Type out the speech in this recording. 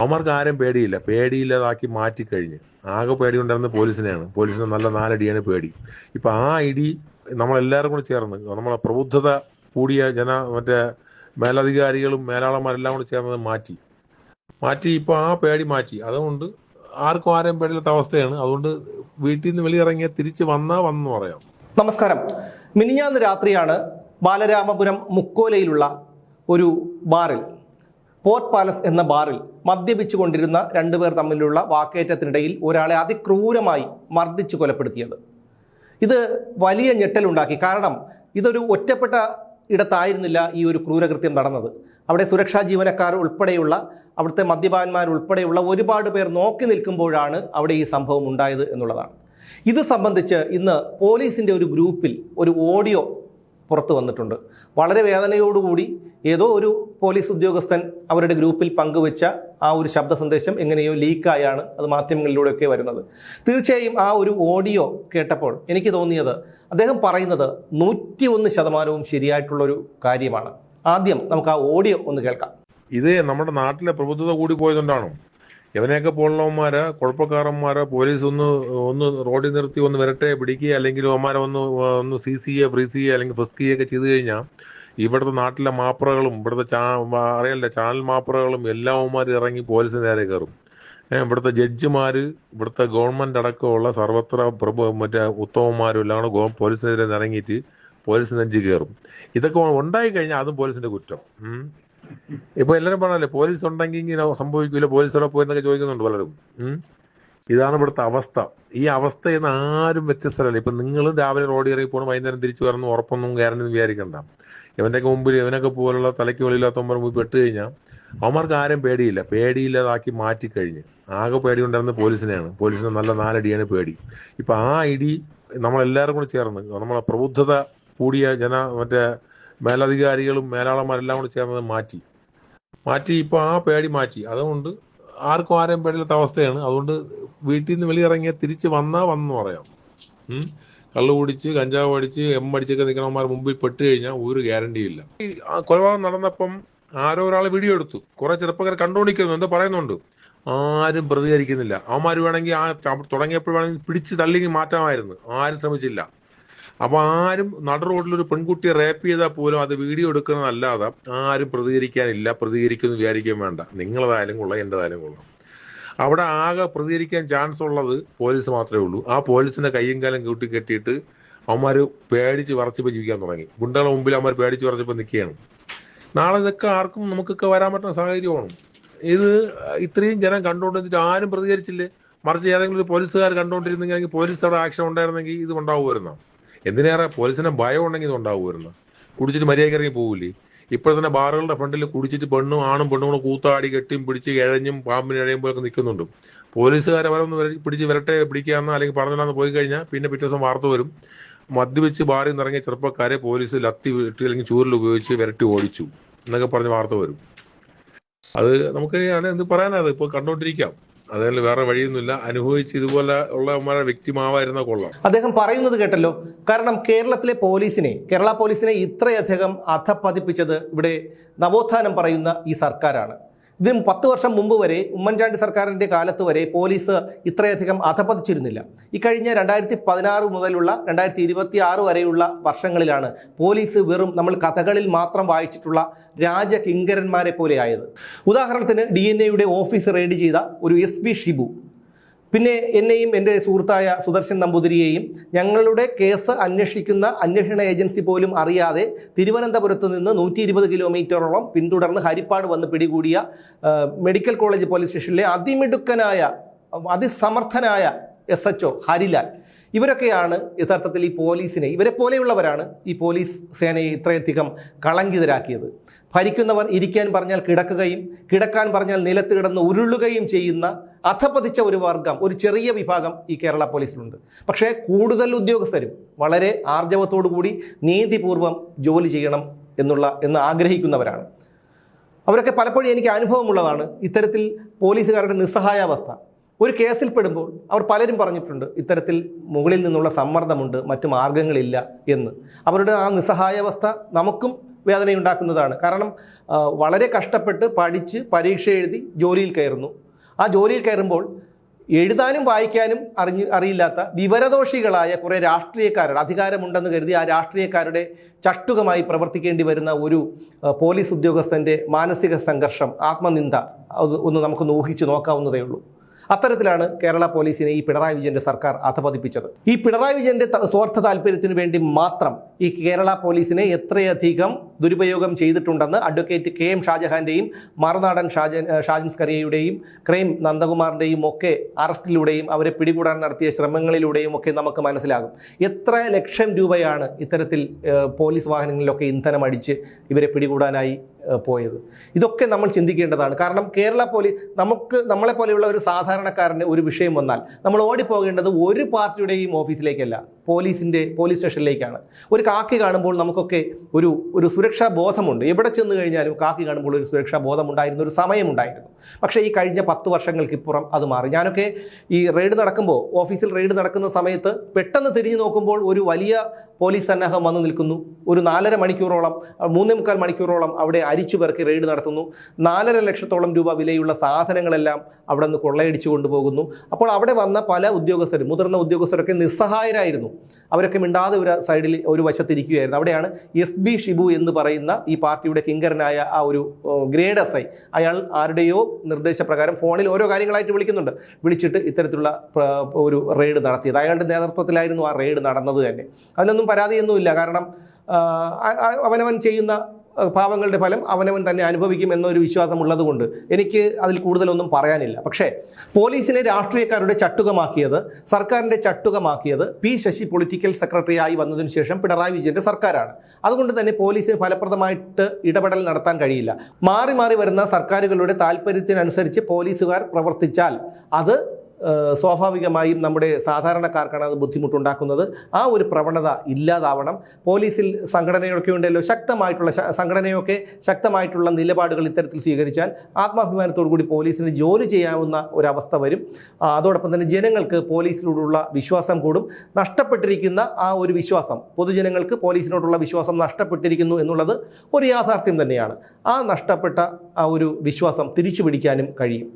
അവന്മാർക്ക് ആരും പേടിയില്ലാതാക്കി മാറ്റിക്കഴിഞ്ഞ്. ആകെ പേടി ഉണ്ടായിരുന്നത് പോലീസിനെയാണ്. പോലീസിന് നല്ല 4 അടിയാണ് പേടി. ഇപ്പം ആ ഇടി നമ്മളെല്ലാവരും കൂടി ചേർന്ന്, നമ്മളെ പ്രബുദ്ധത കൂടിയ മറ്റേ മേലധികാരികളും മേലാളന്മാരെല്ലാം കൂടി ചേർന്ന് മാറ്റി ഇപ്പോൾ ആ പേടി മാറ്റി. അതുകൊണ്ട് ആരും പേടിയില്ലാത്ത അവസ്ഥയാണ്. അതുകൊണ്ട് വീട്ടിൽ നിന്ന് വെളിയിറങ്ങിയ തിരിച്ച് വന്നു പറയാം. നമസ്കാരം. മിനിഞ്ഞാന്ന് രാത്രിയാണ് ബാലരാമപുരം മുക്കോലയിലുള്ള ഒരു ബാറിൽ, പോർട്ട് പാലസ് എന്ന ബാറിൽ മദ്യപിച്ചു കൊണ്ടിരുന്ന 2 പേർ തമ്മിലുള്ള വാക്കേറ്റത്തിനിടയിൽ ഒരാളെ അതിക്രൂരമായി മർദ്ദിച്ചു കൊലപ്പെടുത്തിയത്. ഇത് വലിയ ഞെട്ടലുണ്ടാക്കി. കാരണം ഇതൊരു ഒറ്റപ്പെട്ട ഇടത്തായിരുന്നില്ല ഈ ഒരു ക്രൂരകൃത്യം നടന്നത്. അവിടെ സുരക്ഷാ ജീവനക്കാർ ഉൾപ്പെടെയുള്ള, അവിടുത്തെ മദ്യപാന്മാർ ഉൾപ്പെടെയുള്ള ഒരുപാട് പേർ നോക്കി നിൽക്കുമ്പോഴാണ് അവിടെ ഈ സംഭവം ഉണ്ടായത് എന്നുള്ളതാണ്. ഇത് സംബന്ധിച്ച് ഇന്ന് പോലീസിൻ്റെ ഒരു ഗ്രൂപ്പിൽ ഒരു ഓഡിയോ പുറത്തു വന്നിട്ടുണ്ട്. വളരെ വേദനയോടുകൂടി ഏതോ ഒരു പോലീസ് ഉദ്യോഗസ്ഥൻ അവരുടെ ഗ്രൂപ്പിൽ പങ്കുവെച്ച ആ ഒരു ശബ്ദ സന്ദേശം എങ്ങനെയോ ലീക്കായാണ് അത് മാധ്യമങ്ങളിലൂടെയൊക്കെ വരുന്നത്. തീർച്ചയായും ആ ഒരു ഓഡിയോ കേട്ടപ്പോൾ എനിക്ക് തോന്നിയത് അദ്ദേഹം പറയുന്നത് 101% ശരിയായിട്ടുള്ളൊരു കാര്യമാണ്. ആദ്യം നമുക്ക് ആ ഓഡിയോ ഒന്ന് കേൾക്കാം. ഇത് നമ്മുടെ നാട്ടിലെ പ്രബുദ്ധത കൂടി പോയതുകൊണ്ടാണോ? ഇവനെയൊക്കെ പോലുള്ളവന്മാരെ, കുഴപ്പക്കാരന്മാരെ പോലീസ് ഒന്ന് റോഡിൽ നിർത്തി ഒന്ന് വരട്ടെ, പിടിക്കുക, അല്ലെങ്കിൽ അവന്മാരെ ഒന്ന് സീസ് ചെയ്യുക, ഫ്രീസ് ചെയ്യുക, അല്ലെങ്കിൽ ഫ്രിസ്ക് ചെയ്യുകയൊക്കെ ചെയ്ത് കഴിഞ്ഞാൽ ഇവിടുത്തെ നാട്ടിലെ മാപ്രകളും ഇവിടുത്തെ ചാനൽ മാപ്രകളും എല്ലാവന്മാർ ഇറങ്ങി പോലീസിന് നേരെ കയറും. ഇവിടുത്തെ ജഡ്ജിമാർ, ഇവിടുത്തെ ഗവൺമെൻറ് അടക്കമുള്ള സർവത്ര മറ്റേ ഉത്തമന്മാരും എല്ലാം കൂടെ പോലീസിനെതിരെ ഇറങ്ങിയിട്ട് പോലീസ് നെഞ്ചി കയറും. ഇതൊക്കെ ഉണ്ടായിക്കഴിഞ്ഞാൽ അതും പോലീസിന്റെ കുറ്റം. ഇപ്പൊ എല്ലാവരും പറഞ്ഞല്ലേ പോലീസ് ഉണ്ടെങ്കിൽ ഇങ്ങനെ സംഭവിക്കില്ല, പോലീസ് അവിടെ പോയെന്നൊക്കെ ചോദിക്കുന്നുണ്ട് പലരും. ഇതാണ് ഇവിടുത്തെ അവസ്ഥ. ഈ അവസ്ഥയിൽ നിന്ന് ആരും വ്യത്യസ്തരല്ല. ഇപ്പൊ നിങ്ങളും രാവിലെ റോഡിൽ ഇറങ്ങി പോകണം, വൈകുന്നേരം തിരിച്ചു വരണം, ഉറപ്പൊന്നും ഗ്യാരണ്ടി വിചാരിക്കണ്ട. ഇവന്റെയൊക്കെ മുമ്പിൽ ഇവനൊക്കെ പോലുള്ള തലയ്ക്ക് വെളിയില്ലാത്തവന്മാർ മുമ്പ് പെട്ട് കഴിഞ്ഞാൽ അവന്മാർക്ക് ആരും പേടിയില്ലാതാക്കി മാറ്റിക്കഴിഞ്ഞ്. ആകെ പേടി ഉണ്ടായിരുന്നത് പോലീസിനെയാണ്. പോലീസിന് നല്ല 4 അടിയാണ് പേടി. ഇപ്പൊ ആ ഇടി നമ്മളെല്ലാവരും കൂടി ചേർന്ന്, നമ്മളെ പ്രബുദ്ധത കൂടിയ മറ്റേ മേലധികാരികളും മേലാളന്മാരെല്ലാം കൂടി ചേർന്ന് മാറ്റി ഇപ്പോൾ ആ പേടി മാറ്റി. അതുകൊണ്ട് ആരും പേടിയില്ലാത്ത അവസ്ഥയാണ്. അതുകൊണ്ട് വീട്ടിൽ നിന്ന് വെളിയിറങ്ങിയ തിരിച്ച് വന്നു പറയാം. കള്ളു കുടിച്ച്, കഞ്ചാവ് അടിച്ച്, അടിച്ചൊക്കെ നിൽക്കണവന്മാർ മുമ്പിൽ പെട്ട് കഴിഞ്ഞാൽ ഒരു ഗ്യാരണ്ടിയില്ല. ഈ കൊലപാതകം നടന്നപ്പം ആരോ ഒരാളെ വീഡിയോ എടുത്തു, കുറെ ചെറുപ്പക്കാർ കണ്ടുകൊണ്ടിരിക്കുന്നു, എന്താ പറയുന്നുണ്ട്, ആരും പ്രതികരിക്കുന്നില്ല. അവന്മാർ വേണമെങ്കിൽ തുടങ്ങിയപ്പോൾ വേണമെങ്കിൽ പിടിച്ച് തള്ളി മാറ്റാമായിരുന്നു, ആരും ശ്രമിച്ചില്ല. അപ്പൊ ആരും നടു റോഡിലൊരു പെൺകുട്ടിയെ റേപ്പ് ചെയ്താൽ പോലും അത് വീഡിയോ എടുക്കുന്നതല്ലാതെ ആരും പ്രതികരിക്കുമെന്ന് വിചാരിക്കാൻ വേണ്ട. നിങ്ങളതായാലും കൊള്ളാം, എന്റേതായാലും കൊള്ളാം. അവിടെ ആകെ പ്രതികരിക്കാൻ ചാൻസ് ഉള്ളത് പോലീസ് മാത്രമേ ഉള്ളൂ. ആ പോലീസിന്റെ കയ്യും കാലം കെട്ടിയിട്ട് അവന്മാർ പേടിച്ച് വിറച്ചിപ്പോൾ ജീവിക്കാൻ തുടങ്ങി. ഗുണ്ടകളുടെ മുമ്പിൽ അവന്മാർ പേടിച്ച് വിറച്ചിപ്പോൾ നിൽക്കുകയാണ്. നാളെ ഇതൊക്കെ ആർക്കും നമുക്കൊക്കെ വരാൻ പറ്റുന്ന സാഹചര്യമാണ്. ഇത് ഇത്രയും ജനം കണ്ടുകൊണ്ടിരുന്നിട്ട് ആരും പ്രതികരിച്ചില്ലേ? മറിച്ച് ഏതെങ്കിലും ഒരു പോലീസുകാർ കണ്ടുകൊണ്ടിരുന്നെങ്കിൽ, പോലീസ് അവിടെ ആക്ഷൻ ഉണ്ടായിരുന്നെങ്കിൽ ഇത് ഉണ്ടാവുമായിരുന്നോ? എന്തിനേറെ പോലീസിനെ ഭയം ഉണ്ടെങ്കിൽ ഇത് ഉണ്ടാവുമായിരുന്നു. കുടിച്ചിട്ട് മര്യാദയ്ക്ക് ഇറങ്ങി പോകില്ലേ? ഇപ്പോൾ തന്നെ ബാറുകളുടെ ഫ്രണ്ടിൽ കുടിച്ചിട്ട് ആണും പെണ്ണും കൂത്താടി കെട്ടിയും പിടിച്ച് ഇഴഞ്ഞും പാമ്പിന് ഇഴയുമ്പോഴൊക്കെ നിൽക്കുന്നുണ്ട്. പോലീസുകാരെ അവരൊന്ന് പിടിച്ച് വരട്ടെ, പിടിക്കാമെന്നോ അല്ലെങ്കിൽ പറഞ്ഞില്ലാന്ന് പോയി കഴിഞ്ഞാൽ പിന്നെ പിറ്റേ ദിവസം വാർത്ത വരും, മദ്യപിച്ച് ബാറിൽ നിന്ന് ഇറങ്ങിയ ചെറുപ്പക്കാരെ പോലീസ് ലത്തി വിട്ട് അല്ലെങ്കിൽ ചൂരിൽ ഉപയോഗിച്ച് വിരട്ടി ഓടിച്ചു എന്നൊക്കെ പറഞ്ഞ് വാർത്ത വരും. അത് നമുക്ക് എന്ത് പറയാനത് ഇപ്പോൾ കണ്ടോണ്ടിരിക്കാം. അതല്ല, വേറെ വഴിയൊന്നുമില്ല. അനുഭവിച്ച് ഇതുപോലെ ഉള്ള വ്യക്തിമാവായിരുന്ന കൊള്ളാം. അദ്ദേഹം പറയുന്നത് കേട്ടല്ലോ. കാരണം കേരള പോലീസിനെ ഇത്രയധികം അധപ്പതിപ്പിച്ചത് ഇവിടെ നവോത്ഥാനം പറയുന്ന ഈ സർക്കാരാണ്. ഇതിന് 10 വർഷം മുമ്പ് വരെ, ഉമ്മൻചാണ്ടി സർക്കാരിൻ്റെ കാലത്ത് വരെ പോലീസ് ഇത്രയധികം അധപ്പതിച്ചിരുന്നില്ല. ഈ കഴിഞ്ഞ 2016 മുതലുള്ള 2026 വരെയുള്ള വർഷങ്ങളിലാണ് പോലീസ് വെറും നമ്മൾ കഥകളിൽ മാത്രം വായിച്ചിട്ടുള്ള രാജകിങ്കരന്മാരെ പോലെ ആയത്. ഉദാഹരണത്തിന് DNA ഓഫീസ് റെയ്ഡ് ചെയ്ത ഒരു SP ഷിബു, പിന്നെ എന്നെയും എൻ്റെ സുഹൃത്തായ സുദർശൻ നമ്പൂതിരിയെയും ഞങ്ങളുടെ കേസ് അന്വേഷിക്കുന്ന അന്വേഷണ ഏജൻസി പോലും അറിയാതെ തിരുവനന്തപുരത്ത് നിന്ന് 120 കിലോമീറ്ററോളം പിന്തുടർന്ന് ഹരിപ്പാട് വന്ന് പിടികൂടിയ മെഡിക്കൽ കോളേജ് പോലീസ് സ്റ്റേഷനിലെ അതിമിടുക്കനായ അതിസമർത്ഥനായ SHO ഹരിലാൽ, ഇവരൊക്കെയാണ് യഥാർത്ഥത്തിൽ ഈ പോലീസിനെ, ഇവരെ പോലെയുള്ളവരാണ് ഈ പോലീസ് സേനയെ ഇത്രയധികം കളങ്കിതരാക്കിയത്. ഭരിക്കുന്നവർ ഇരിക്കാൻ പറഞ്ഞാൽ കിടക്കുകയും കിടക്കാൻ പറഞ്ഞാൽ നിലത്ത് കിടന്ന് ഉരുളുകയും ചെയ്യുന്ന അധപ്പതിച്ച ഒരു വർഗം, ഒരു ചെറിയ വിഭാഗം ഈ കേരള പോലീസിലുണ്ട്. പക്ഷേ കൂടുതൽ ഉദ്യോഗസ്ഥരും വളരെ ആർജവത്തോടു കൂടി നീതിപൂർവം ജോലി ചെയ്യണം എന്ന് ആഗ്രഹിക്കുന്നവരാണ്. അവരൊക്കെ പലപ്പോഴും എനിക്ക് അനുഭവമുള്ളതാണ് ഇത്തരത്തിൽ പോലീസുകാരുടെ നിസ്സഹായാവസ്ഥ. ഒരു കേസിൽ പെടുമ്പോൾ അവർ പലരും പറഞ്ഞിട്ടുണ്ട് ഇത്തരത്തിൽ മുകളിൽ നിന്നുള്ള സമ്മർദ്ദമുണ്ട്, മറ്റു മാർഗങ്ങളില്ല എന്ന്. അവരുടെ ആ നിസ്സഹായാവസ്ഥ നമുക്കും വേദനയുണ്ടാക്കുന്നതാണ്. കാരണം വളരെ കഷ്ടപ്പെട്ട് പഠിച്ച് പരീക്ഷ എഴുതി ജോലിയിൽ കയറുന്നു. ആ ജോലിയിൽ കയറുമ്പോൾ എഴുതാനും വായിക്കാനും അറിയില്ലാത്ത വിവരദോഷികളായ കുറേ രാഷ്ട്രീയക്കാരുടെ, അധികാരമുണ്ടെന്ന് കരുതി ആ രാഷ്ട്രീയക്കാരുടെ ചട്ടുകമായി പ്രവർത്തിക്കേണ്ടി വരുന്ന ഒരു പോലീസ് ഉദ്യോഗസ്ഥൻ്റെ മാനസിക സംഘർഷം, ആത്മനിന്ദ ഒന്ന് നമുക്കൊന്ന് ഊഹിച്ച് നോക്കാവുന്നതേ ഉള്ളൂ. അത്തരത്തിലാണ് കേരള പോലീസിനെ ഈ പിണറായി വിജയൻ്റെ സർക്കാർ അധപതിപ്പിച്ചത്. ഈ പിണറായി വിജയൻ്റെ സ്വാർത്ഥ താല്പര്യത്തിനു വേണ്ടി മാത്രം ഈ കേരള പോലീസിനെ എത്രയധികം ദുരുപയോഗം ചെയ്തിട്ടുണ്ടെന്ന് അഡ്വക്കേറ്റ് KM ഷാജഹാൻ്റെയും മറുനാടൻ ഷാജൻ സ്കറിയയുടെയും ക്രൈം നന്ദകുമാറിൻ്റെയും ഒക്കെ അറസ്റ്റിലൂടെയും അവരെ പിടികൂടാൻ നടത്തിയ ശ്രമങ്ങളിലൂടെയും ഒക്കെ നമുക്ക് മനസ്സിലാകും. എത്ര ലക്ഷം രൂപയാണ് ഇത്തരത്തിൽ പോലീസ് വാഹനങ്ങളിലൊക്കെ ഇന്ധനം അടിച്ച് ഇവരെ പിടികൂടാനായി പോയത്. ഇതൊക്കെ നമ്മൾ ചിന്തിക്കേണ്ടതാണ്. കാരണം കേരള പോലീസ് നമ്മളെപ്പോലെയുള്ള ഒരു സാധാരണക്കാരന് ഒരു വിഷയം വന്നാൽ നമ്മൾ ഓടിപ്പോകേണ്ടത് ഒരു പാർട്ടിയുടെയും ഓഫീസിലേക്കല്ല, പോലീസ് സ്റ്റേഷനിലേക്കാണ്. ഒരു കാക്കി കാണുമ്പോൾ നമുക്കൊക്കെ ഒരു സുരക്ഷാ ബോധമുണ്ട്. എവിടെ ചെന്ന് കഴിഞ്ഞാലും കാക്കി കാണുമ്പോൾ ഒരു സുരക്ഷാ ബോധമുണ്ടായിരുന്ന ഒരു സമയമുണ്ടായിരുന്നു. പക്ഷേ ഈ കഴിഞ്ഞ 10 വർഷങ്ങൾക്കിപ്പുറം അത് മാറി. ഞാനൊക്കെ ഈ റെയ്ഡ് നടക്കുമ്പോൾ, ഓഫീസിൽ റെയ്ഡ് നടക്കുന്ന സമയത്ത് പെട്ടെന്ന് തിരിഞ്ഞു നോക്കുമ്പോൾ ഒരു വലിയ പോലീസ് സന്നാഹം വന്നു നിൽക്കുന്നു. ഒരു 4.5 മണിക്കൂറോളം 3.25 മണിക്കൂറോളം അവിടെ അരിച്ചു പെറുക്കി റെയ്ഡ് നടത്തുന്നു. 4.5 ലക്ഷത്തോളം രൂപ വിലയുള്ള സാധനങ്ങളെല്ലാം അവിടെ നിന്ന് കൊള്ളയടിച്ചു കൊണ്ടുപോകുന്നു. അപ്പോൾ അവിടെ വന്ന പല ഉദ്യോഗസ്ഥരും, മുതിർന്ന ഉദ്യോഗസ്ഥരൊക്കെ നിസ്സഹായരായിരുന്നു. അവരൊക്കെ മിണ്ടാതെ ഒരു വശത്തിരിക്കുകയായിരുന്നു. അവിടെയാണ് SB ഷിബു എന്ന് പറയുന്ന ഈ പാർട്ടിയുടെ കിങ്കരനായ ആ ഒരു ഗ്രേഡ് SI, അയാൾ ആരുടെയോ നിർദ്ദേശപ്രകാരം ഫോണിൽ ഓരോ കാര്യങ്ങളായിട്ട് വിളിച്ചിട്ട് ഇത്തരത്തിലുള്ള ഒരു റെയ്ഡ് നടത്തിയത്. അയാളുടെ നേതൃത്വത്തിലായിരുന്നു ആ റെയ്ഡ് നടന്നത് തന്നെ. അതിനൊന്നും പരാതിയൊന്നുമില്ല. കാരണം അവനവൻ ചെയ്യുന്ന പാവങ്ങളുടെ ഫലം അവനവൻ തന്നെ അനുഭവിക്കും എന്നൊരു വിശ്വാസം ഉള്ളതുകൊണ്ട് എനിക്ക് അതിൽ കൂടുതലൊന്നും പറയാനില്ല. പക്ഷേ പോലീസിനെ രാഷ്ട്രീയക്കാരുടെ ചട്ടുകമാക്കിയത്, സർക്കാരിൻ്റെ ചട്ടുകമാക്കിയത് P ശശി പൊളിറ്റിക്കൽ സെക്രട്ടറി ആയി വന്നതിന് ശേഷം പിണറായി വിജയൻ്റെ സർക്കാരാണ്. അതുകൊണ്ട് തന്നെ പോലീസിന് ഫലപ്രദമായിട്ട് ഇടപെടൽ നടത്താൻ കഴിയില്ല. മാറി മാറി വരുന്ന സർക്കാരുകളുടെ താല്പര്യത്തിനനുസരിച്ച് പോലീസുകാർ പ്രവർത്തിച്ചാൽ അത് സ്വാഭാവികമായും നമ്മുടെ സാധാരണക്കാർക്കാണ് അത് ബുദ്ധിമുട്ടുണ്ടാക്കുന്നത്. ആ ഒരു പ്രവണത ഇല്ലാതാവണം. പോലീസിൽ സംഘടനയൊക്കെ ഉണ്ടല്ലോ, ശക്തമായിട്ടുള്ള നിലപാടുകൾ ഇത്തരത്തിൽ സ്വീകരിച്ചാൽ ആത്മാഭിമാനത്തോടു കൂടി പോലീസിന് ജോലി ചെയ്യാവുന്ന ഒരവസ്ഥ വരും. അതോടൊപ്പം തന്നെ ജനങ്ങൾക്ക് പോലീസിനോടുള്ള വിശ്വാസം കൂടും. നഷ്ടപ്പെട്ടിരിക്കുന്ന ആ ഒരു വിശ്വാസം, പൊതുജനങ്ങൾക്ക് പോലീസിനോടുള്ള വിശ്വാസം നഷ്ടപ്പെട്ടിരിക്കുന്നു എന്നുള്ളത് ഒരു യാഥാർത്ഥ്യം തന്നെയാണ്. ആ നഷ്ടപ്പെട്ട ആ ഒരു വിശ്വാസം തിരിച്ചു പിടിക്കാനും കഴിയും.